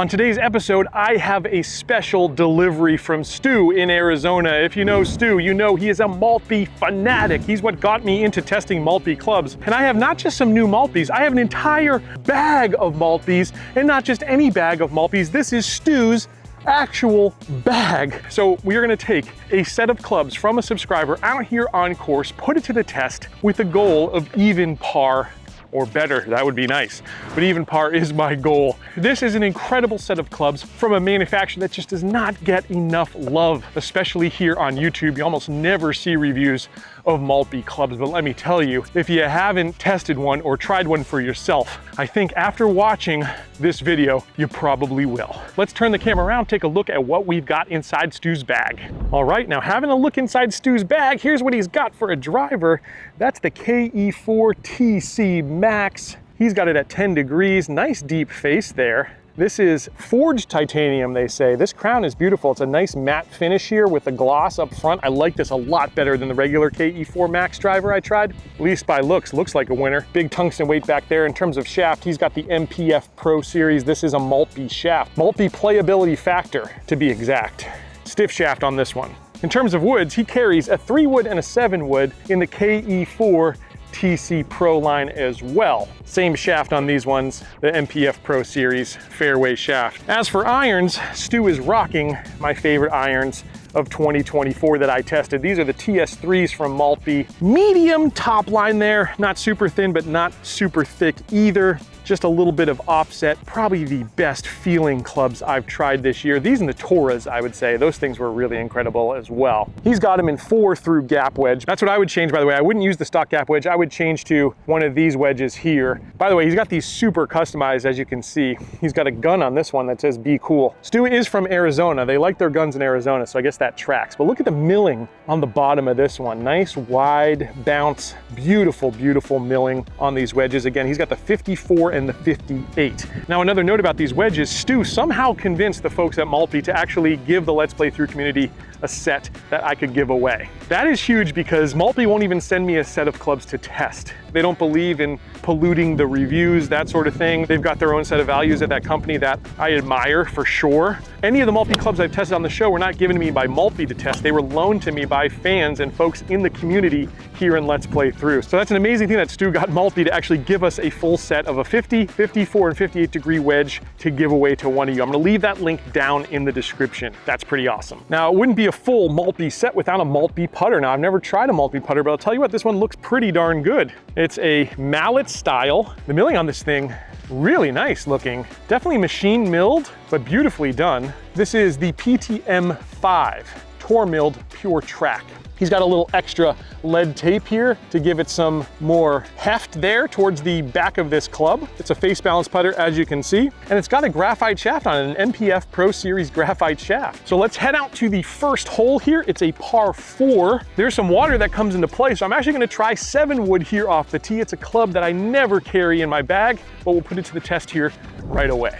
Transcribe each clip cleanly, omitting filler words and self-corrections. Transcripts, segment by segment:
On today's episode, I have a special delivery from Stu in Arizona. If you know Stu, you know he is a Maltby fanatic. He's what got me into testing Maltby clubs. And I have not just some new Maltbys, I have an entire bag of Maltbys, and not just any bag of Maltbys. This is Stu's actual bag. So we are gonna take a set of clubs from a subscriber out here on course, put it to the test with the goal of even par or better. That would be nice, but even par is my goal. This is an incredible set of clubs from a manufacturer that just does not get enough love, especially here on YouTube. You almost never see reviews of Maltby clubs, but let me tell you, if you haven't tested one or tried one for yourself, I think after watching this video, you probably will. Let's turn the camera around, take a look at what we've got inside Stu's bag. All right, now having a look inside Stu's bag, here's what he's got for a driver. That's the KE4 TC Max. He's got it at 10 degrees, nice deep face there. This is forged titanium, they say. This crown is beautiful. It's a nice matte finish here with the gloss up front. I like this a lot better than the regular KE4 Max driver I tried. At least by looks like a winner. Big tungsten weight back there. In terms of shaft, he's got the MPF Pro Series. This is a Maltby shaft. Maltby playability factor, to be exact. Stiff shaft on this one. In terms of woods, he carries a 3-wood and a 7-wood in the KE4 TC Pro line as well. Same shaft on these ones, the MPF Pro Series fairway shaft. As for irons, Stu is rocking my favorite irons of 2024 that I tested. These are the TS3s from Maltby. Medium top line there, not super thin, but not super thick either. Just a little bit of offset, probably the best feeling clubs I've tried this year. These and the Toras, I would say. Those things were really incredible as well. He's got them in 4 through gap wedge. That's what I would change, by the way. I wouldn't use the stock gap wedge. I would change to one of these wedges here. By the way, he's got these super customized, as you can see. He's got a gun on this one that says "Be Cool." Stu is from Arizona. They like their guns in Arizona, so I guess that tracks. But look at the milling on the bottom of this one. Nice wide bounce, beautiful, beautiful milling on these wedges. Again, he's got the 54 and the 58. Now, another note about these wedges, Stu somehow convinced the folks at Maltby to actually give the Let's Play Through community a set that I could give away. That is huge because Maltby won't even send me a set of clubs to test. They don't believe in polluting the reviews, that sort of thing. They've got their own set of values at that company that I admire for sure. Any of the Maltby clubs I've tested on the show were not given to me by Maltby to test. They were loaned to me by fans and folks in the community here in Let's Play Through. So that's an amazing thing that Stu got Maltby to actually give us a full set of a 50, 54, and 58 degree wedge to give away to one of you. I'm gonna leave that link down in the description. That's pretty awesome. Now, it wouldn't be a full Maltby set without a Maltby putter. Now, I've never tried a Maltby putter, but I'll tell you what, this one looks pretty darn good. It's a mallet style. The milling on this thing, really nice looking. Definitely machine milled, but beautifully done. This is the PTM5 Tour Milled Pure Track. He's got a little extra lead tape here to give it some more heft there towards the back of this club. It's a face balance putter, as you can see, and it's got a graphite shaft on it, an MPF Pro Series graphite shaft. So let's head out to the first hole here. It's a par 4. There's some water that comes into play, so I'm actually gonna try 7-wood here off the tee. It's a club that I never carry in my bag, but we'll put it to the test here right away.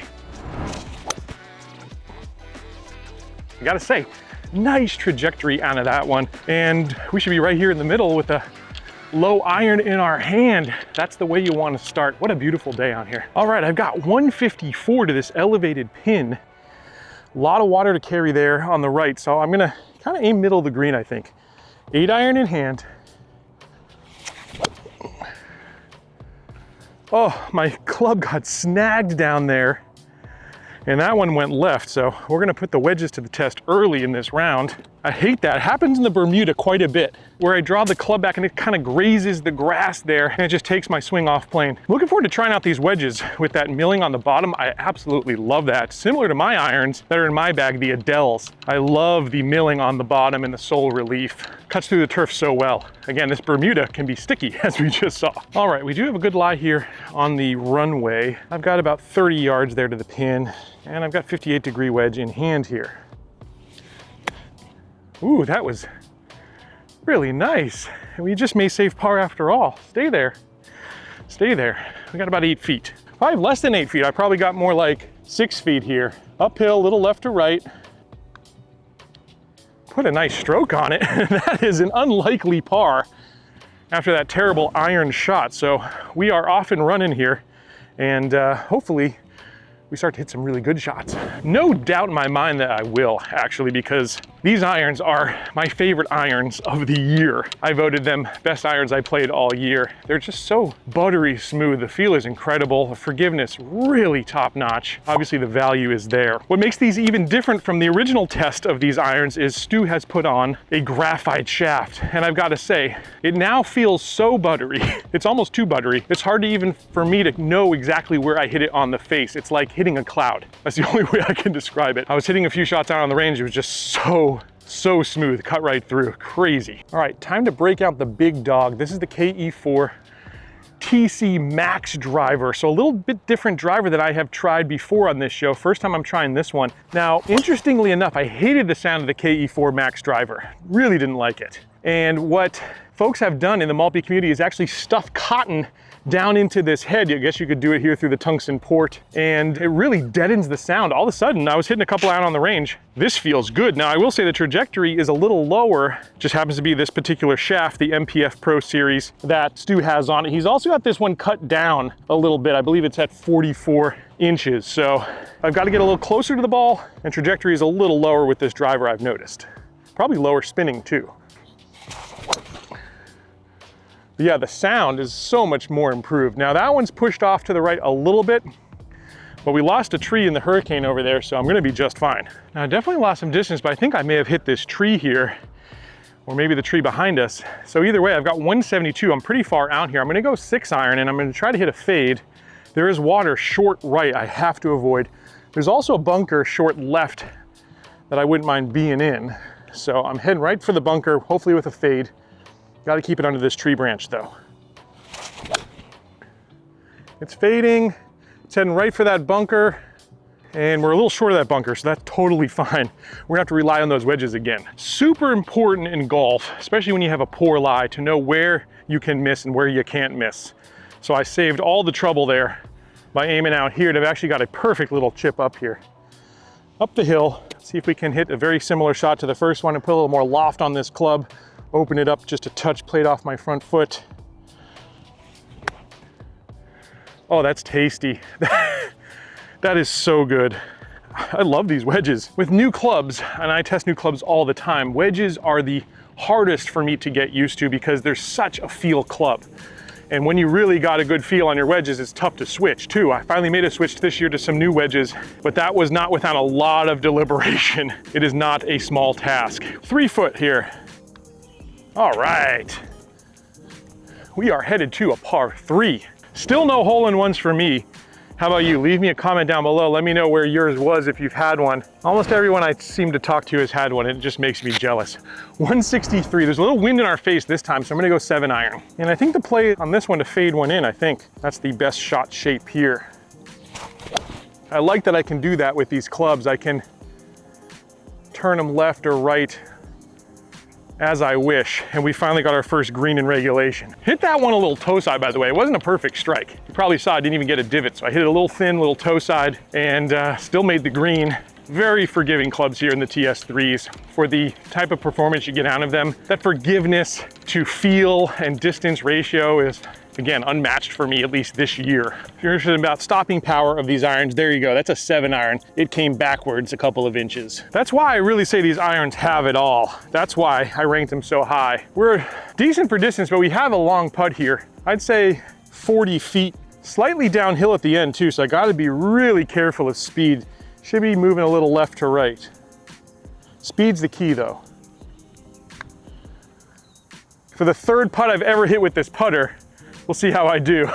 I gotta say, nice trajectory out of that one. And we should be right here in the middle with a low iron in our hand. That's the way you want to start. What a beautiful day on here. All right, I've got 154 to this elevated pin. A lot of water to carry there on the right. So I'm gonna kind of aim middle of the green, I think. 8 iron in hand. Oh, my club got snagged down there. And that one went left, so we're gonna put the wedges to the test early in this round. I hate that. It happens in the Bermuda quite a bit, where I draw the club back and it kind of grazes the grass there, and it just takes my swing off plane. Looking forward to trying out these wedges with that milling on the bottom. I absolutely love that. Similar to my irons that are in my bag, the Adels. I love the milling on the bottom and the sole relief. Cuts through the turf so well. Again, this Bermuda can be sticky, as we just saw. All right, we do have a good lie here on the runway. I've got about 30 yards there to the pin, and I've got 58 degree wedge in hand here. Ooh, that was really nice. We just may save par after all. Stay there, stay there. We got about 8 feet. If I have less than 8 feet, I probably got more like 6 feet here. Uphill, a little left to right. Put a nice stroke on it. That is an unlikely par after that terrible iron shot. So we are off and running here, and hopefully we start to hit some really good shots. No doubt in my mind that I will, actually, because these irons are my favorite irons of the year. I voted them best irons I played all year. They're just so buttery smooth. The feel is incredible. The forgiveness really top notch. Obviously the value is there. What makes these even different from the original test of these irons is Stu has put on a graphite shaft. And I've got to say, it now feels so buttery. It's almost too buttery. It's hard to even for me to know exactly where I hit it on the face. It's like hitting a cloud. That's the only way I can describe it. I was hitting a few shots out on the range. It was just so smooth, cut right through, crazy. All right, time to break out the big dog. This is the KE4 TC Max driver. So a little bit different driver that I have tried before on this show. First time I'm trying this one. Now, interestingly enough, I hated the sound of the KE4 Max driver. Really didn't like it. And what folks have done in the Maltby community is actually stuff cotton down into this head. I guess you could do it here through the tungsten port, and it really deadens the sound. All of a sudden, I was hitting a couple out on the range. This feels good. Now, I will say the trajectory is a little lower. Just happens to be this particular shaft, the MPF Pro Series that Stu has on it. He's also got this one cut down a little bit. I believe it's at 44 inches. So I've got to get a little closer to the ball, and trajectory is a little lower with this driver, I've noticed. Probably lower spinning too. But yeah, the sound is so much more improved. Now that one's pushed off to the right a little bit, but we lost a tree in the hurricane over there, so I'm gonna be just fine. Now I definitely lost some distance, but I think I may have hit this tree here, or maybe the tree behind us. So either way, I've got 172. I'm pretty far out here. I'm gonna go 6-iron, and I'm gonna try to hit a fade. There is water short right I have to avoid. There's also a bunker short left that I wouldn't mind being in. So I'm heading right for the bunker, hopefully with a fade. Got to keep it under this tree branch though. It's fading, it's heading right for that bunker, and we're a little short of that bunker, so that's totally fine. We're gonna have to rely on those wedges again. Super important in golf, especially when you have a poor lie, to know where you can miss and where you can't miss. So I saved all the trouble there by aiming out here, and I've actually got a perfect little chip up here. Up the hill, see if we can hit a very similar shot to the first one and put a little more loft on this club. Open it up just a touch, plate off my front foot. Oh, that's tasty. That is so good. I love these wedges. With new clubs, and I test new clubs all the time, wedges are the hardest for me to get used to because they're such a feel club. And when you really got a good feel on your wedges, it's tough to switch too. I finally made a switch this year to some new wedges, but that was not without a lot of deliberation. It is not a small task. 3 foot here. All right, we are headed to a par 3. Still no hole-in-ones for me. How about you? Leave me a comment down below. Let me know where yours was if you've had one. Almost everyone I seem to talk to has had one. It just makes me jealous. 163, there's a little wind in our face this time, so I'm gonna go 7-iron. And I think the play on this one to fade one in, I think that's the best shot shape here. I like that I can do that with these clubs. I can turn them left or right as I wish, and we finally got our first green in regulation. Hit that one a little toe side, by the way. It wasn't a perfect strike. You probably saw I didn't even get a divot, so I hit it a little thin, little toe side, and still made the green. Very forgiving clubs here in the TS3s for the type of performance you get out of them. That forgiveness to feel and distance ratio is, again, unmatched for me, at least this year. If you're interested about stopping power of these irons, there you go. That's a 7-iron. It came backwards a couple of inches. That's why I really say these irons have it all. That's why I ranked them so high. We're decent for distance, but we have a long putt here. I'd say 40 feet, slightly downhill at the end too, so I gotta be really careful of speed. Should be moving a little left to right. Speed's the key though. For the 3rd putt I've ever hit with this putter, we'll see how I do.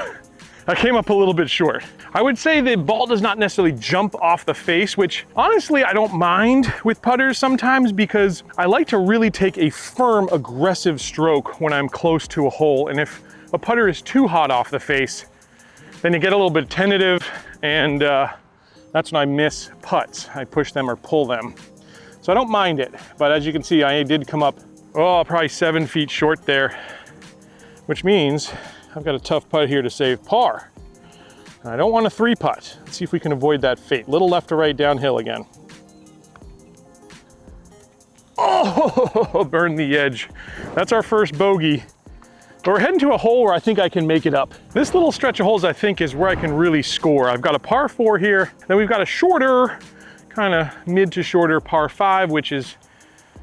I came up a little bit short. I would say the ball does not necessarily jump off the face, which honestly I don't mind with putters sometimes because I like to really take a firm, aggressive stroke when I'm close to a hole. And if a putter is too hot off the face, then you get a little bit tentative, and that's when I miss putts. I push them or pull them. So I don't mind it, but as you can see, I did come up, probably 7 feet short there, which means I've got a tough putt here to save par. And I don't want a 3 putt. Let's see if we can avoid that fate. Little left to right downhill again. Oh, burned the edge. That's our first bogey But we're heading to a hole where I think I can make it up. This little stretch of holes, I think, is where I can really score. I've got a par 4 here, then we've got a shorter, kind of mid to shorter par 5, which is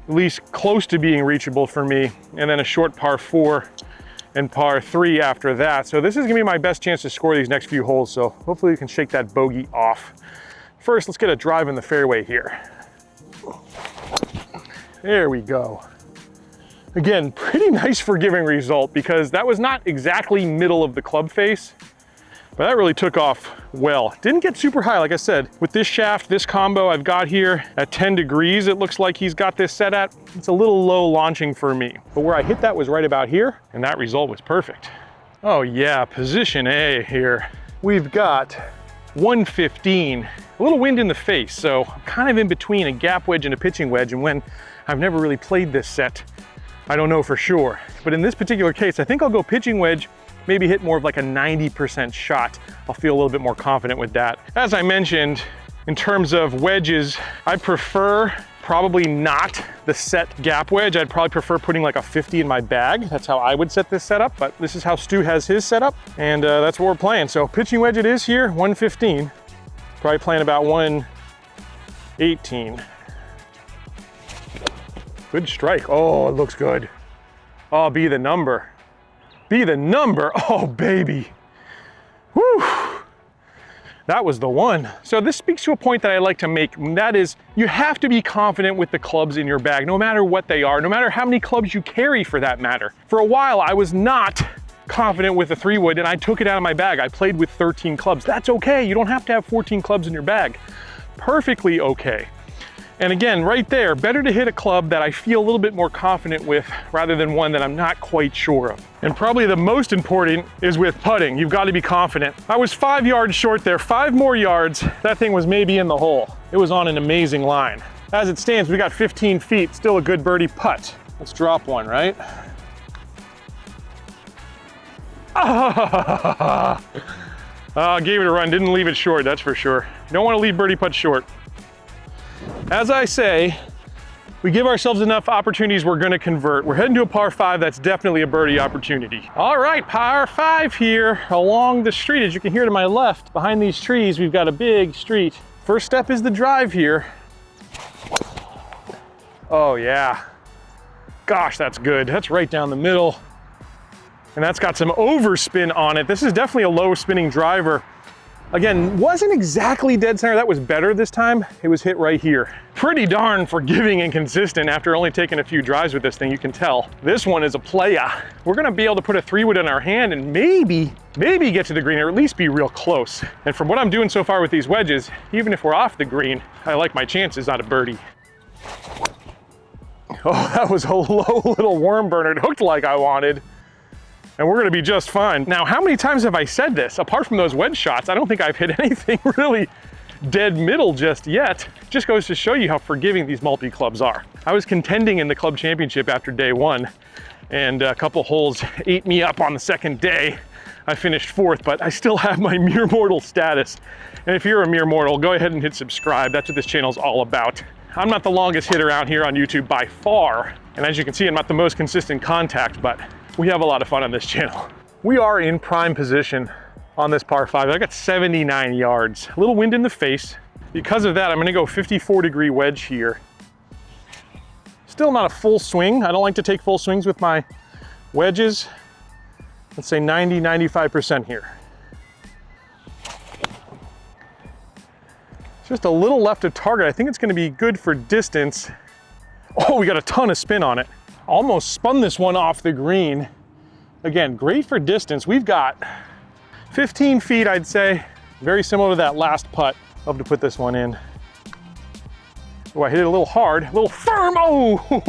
at least close to being reachable for me, and then a short par 4 and par 3 after that. So this is gonna be my best chance to score these next few holes, so hopefully we can shake that bogey off. First, let's get a drive in the fairway here. There we go. Again, pretty nice forgiving result because that was not exactly middle of the club face, but that really took off well. Didn't get super high, like I said. With this shaft, this combo I've got here at 10 degrees, it looks like he's got this set at. It's a little low launching for me. But where I hit that was right about here, and that result was perfect. Oh yeah, position A here. We've got 115. A little wind in the face, so I'm kind of in between a gap wedge and a pitching wedge, and when I've never really played this set, I don't know for sure. But in this particular case, I think I'll go pitching wedge, maybe hit more of like a 90% shot. I'll feel a little bit more confident with that. As I mentioned, in terms of wedges, I prefer probably not the set gap wedge. I'd probably prefer putting like a 50 in my bag. That's how I would set this setup, but this is how Stu has his setup, and that's what we're playing. So pitching wedge it is here, 115. Probably playing about 118. Good strike. Oh, it looks good. Oh, be the number. Be the number. Oh, baby. Whew. That was the one. So this speaks to a point that I like to make, and that is you have to be confident with the clubs in your bag, no matter what they are, no matter how many clubs you carry for that matter. For a while, I was not confident with the 3-wood and I took it out of my bag. I played with 13 clubs. That's okay. You don't have to have 14 clubs in your bag. Perfectly okay. And again, right there, better to hit a club that I feel a little bit more confident with rather than one that I'm not quite sure of. And probably the most important is with putting. You've got to be confident. I was 5 yards short there, 5 more yards. That thing was maybe in the hole. It was on an amazing line. As it stands, we got 15 feet, still a good birdie putt. Let's drop one, right? Gave it a run, didn't leave it short, that's for sure. You don't want to leave birdie putts short. As I say, we give ourselves enough opportunities, we're gonna convert. We're heading to a par 5, that's definitely a birdie opportunity. All right, par 5 here along the street. As you can hear to my left, behind these trees, we've got a big street. First step is the drive here. Oh yeah. Gosh, that's good. That's right down the middle. And that's got some overspin on it. This is definitely a low spinning driver. Again, wasn't exactly dead center. That was better this time. It was hit right here. Pretty darn forgiving and consistent after only taking a few drives with this thing, you can tell. This one is a playa. We're gonna be able to put a 3-wood in our hand and maybe get to the green, or at least be real close. And from what I'm doing so far with these wedges, even if we're off the green, I like my chances on a birdie. Oh, that was a low little worm burner. It hooked like I wanted. And we're gonna be just fine. Now, how many times have I said this? Apart from those wedge shots, I don't think I've hit anything really dead middle just yet. Just goes to show you how forgiving these Maltby clubs are. I was contending in the club championship after day 1, and a couple holes ate me up on the second day. I finished 4th, but I still have my mere mortal status. And if you're a mere mortal, go ahead and hit subscribe. That's what this channel's all about. I'm not the longest hitter out here on YouTube by far. And as you can see, I'm not the most consistent contact, but we have a lot of fun on this channel. We are in prime position on this par 5. I got 79 yards, a little wind in the face. Because of that, I'm gonna go 54-degree wedge here. Still not a full swing. I don't like to take full swings with my wedges. Let's say 90, 95% here. Just a little left of target. I think it's gonna be good for distance. Oh, we got a ton of spin on it. Almost spun this one off the green. Again, great for distance. We've got 15 feet, I'd say. Very similar to that last putt. Love to put this one in. Oh, I hit it a little hard, a little firm. Oh,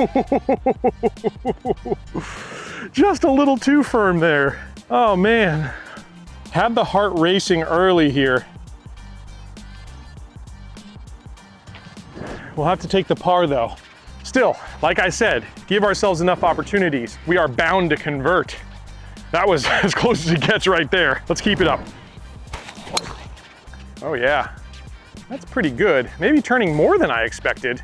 just a little too firm there. Oh man, had the heart racing early here. We'll have to take the par though. Still, like I said, give ourselves enough opportunities. We are bound to convert. That was as close as it gets right there. Let's keep it up. Oh yeah, that's pretty good. Maybe turning more than I expected.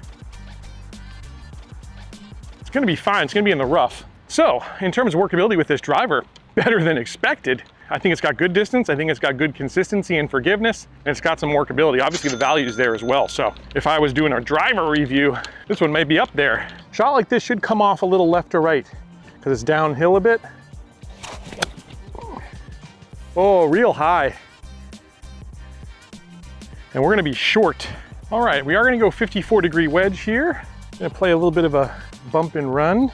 It's gonna be fine, it's gonna be in the rough. So in terms of workability with this driver, better than expected. I think it's got good distance, I think it's got good consistency and forgiveness, and it's got some workability. Obviously the value is there as well. So if I was doing a driver review, this one might be up there. Shot like this should come off a little left or right because it's downhill a bit. Oh, real high. And we're gonna be short. All right, we are gonna go 54-degree wedge here. I'm gonna play a little bit of a bump and run.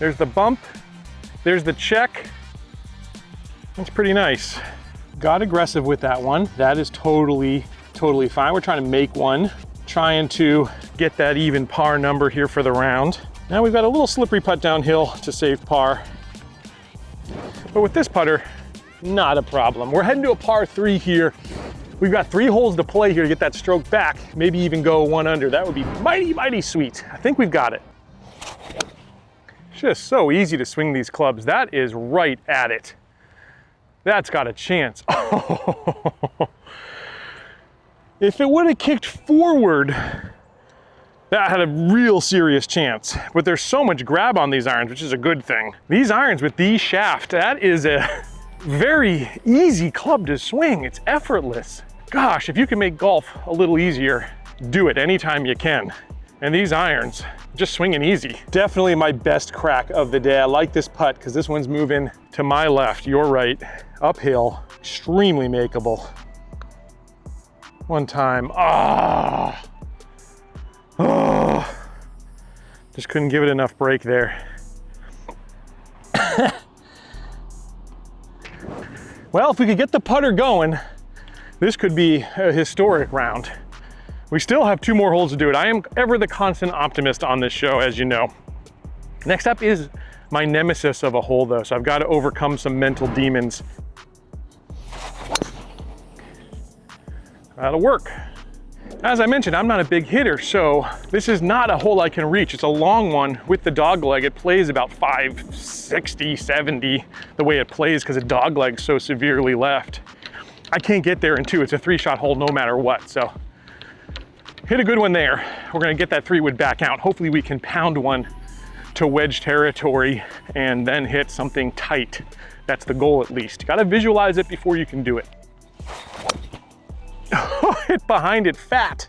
There's the bump, there's the check. That's pretty nice. Got aggressive with that one. That is totally fine. We're trying to make one, trying to get that even par number here for the round. Now we've got a little slippery putt downhill to save par. But with this putter, not a problem. We're heading to a par 3 here. We've got 3 holes to play here to get that stroke back, maybe even go 1 under. That would be mighty, mighty sweet. I think we've got it. It's just so easy to swing these clubs. That is right at it. That's got a chance. If it would have kicked forward, that had a real serious chance. But there's so much grab on these irons, which is a good thing. These irons with these shaft, that is a very easy club to swing. It's effortless. Gosh, if you can make golf a little easier, do it anytime you can. And these irons, just swinging easy. Definitely my best crack of the day. I like this putt because this one's moving to my left, your right, uphill, extremely makeable. One time, just couldn't give it enough break there. Well, if we could get the putter going, this could be a historic round. We still have 2 more holes to do it. I am ever the constant optimist on this show, as you know. Next up is my nemesis of a hole though, so I've got to overcome some mental demons. That'll work. As I mentioned, I'm not a big hitter, so this is not a hole I can reach. It's a long one with the dog leg. It plays about 560, 70, the way it plays because the dog leg's so severely left. I can't get there in 2. It's a 3-shot hole no matter what, so hit a good one there. We're gonna get that 3-wood back out. Hopefully we can pound one to wedge territory and then hit something tight. That's the goal at least. You gotta visualize it before you can do it. Hit behind it fat.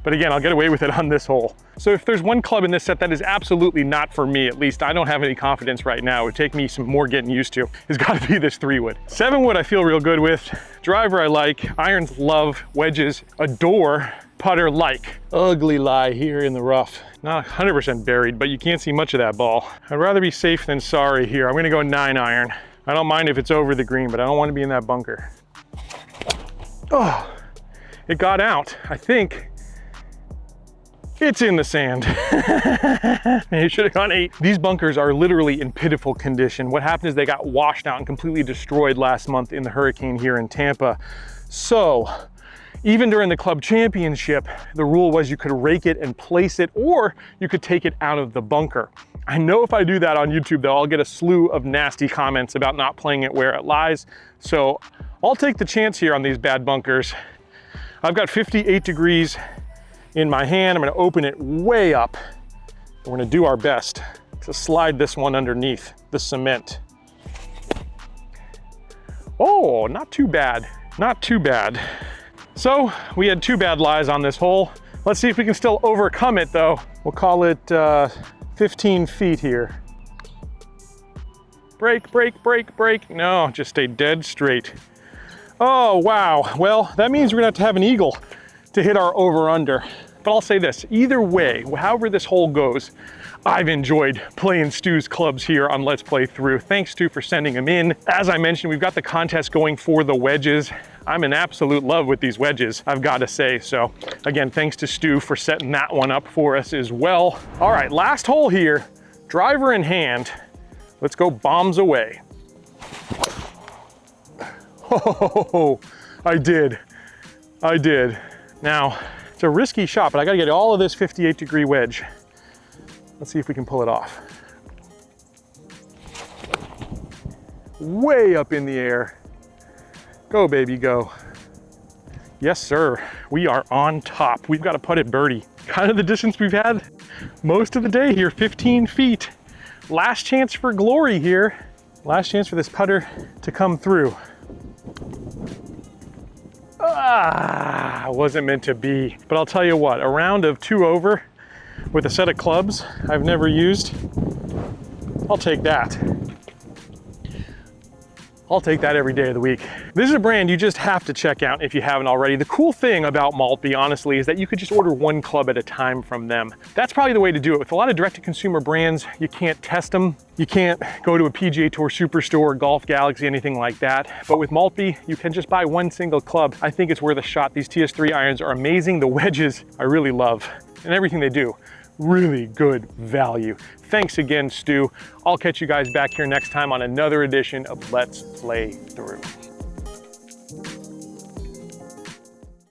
But again, I'll get away with it on this hole. So if there's one club in this set that is absolutely not for me, at least I don't have any confidence right now, it would take me some more getting used to, it's gotta be this 3-wood. 7-wood I feel real good with. Driver I like, irons love, wedges adore, putter like. Ugly lie here in the rough. Not 100% buried, but you can't see much of that ball. I'd rather be safe than sorry here. I'm gonna go 9-iron. I don't mind if it's over the green, but I don't want to be in that bunker. Oh, it got out. I think it's in the sand. It should have gone 8. These bunkers are literally in pitiful condition. What happened is they got washed out and completely destroyed last month in the hurricane here in Tampa. So even during the club championship, the rule was you could rake it and place it, or you could take it out of the bunker. I know if I do that on YouTube though, I'll get a slew of nasty comments about not playing it where it lies. So I'll take the chance here on these bad bunkers. I've got 58 degrees in my hand. I'm gonna open it way up. We're gonna do our best to slide this one underneath the cement. Oh, not too bad, not too bad. So we had 2 bad lies on this hole. Let's see if we can still overcome it though. We'll call it 15 feet here. Break, break, break, break. No, just stay dead straight. Oh, wow. Well, that means we're gonna have to have an eagle to hit our over-under. But I'll say this, either way, however this hole goes, I've enjoyed playing Stu's clubs here on Let's Play Through. Thanks, Stu, for sending them in. As I mentioned, we've got the contest going for the wedges. I'm in absolute love with these wedges, I've got to say. So again, thanks to Stu for setting that one up for us as well. All right, last hole here, driver in hand. Let's go bombs away. Oh, I did. Now, it's a risky shot, but I gotta get all of this 58-degree wedge. Let's see if we can pull it off. Way up in the air. Go, baby, go. Yes, sir. We are on top. We've got a putted birdie. Kind of the distance we've had most of the day here, 15 feet. Last chance for glory here. Last chance for this putter to come through. Wasn't meant to be. But I'll tell you what, a round of 2 over with a set of clubs I've never used, I'll take that. I'll take that every day of the week. This is a brand you just have to check out if you haven't already. The cool thing about Maltby, honestly, is that you could just order 1 club at a time from them. That's probably the way to do it. With a lot of direct-to-consumer brands, you can't test them. You can't go to a PGA Tour Superstore, Golf Galaxy, anything like that. But with Maltby, you can just buy 1 single club. I think it's worth a shot. These TS3 irons are amazing. The wedges, I really love, and everything they do. Really good value. Thanks again, Stu. I'll catch you guys back here next time on another edition of Let's Play Through.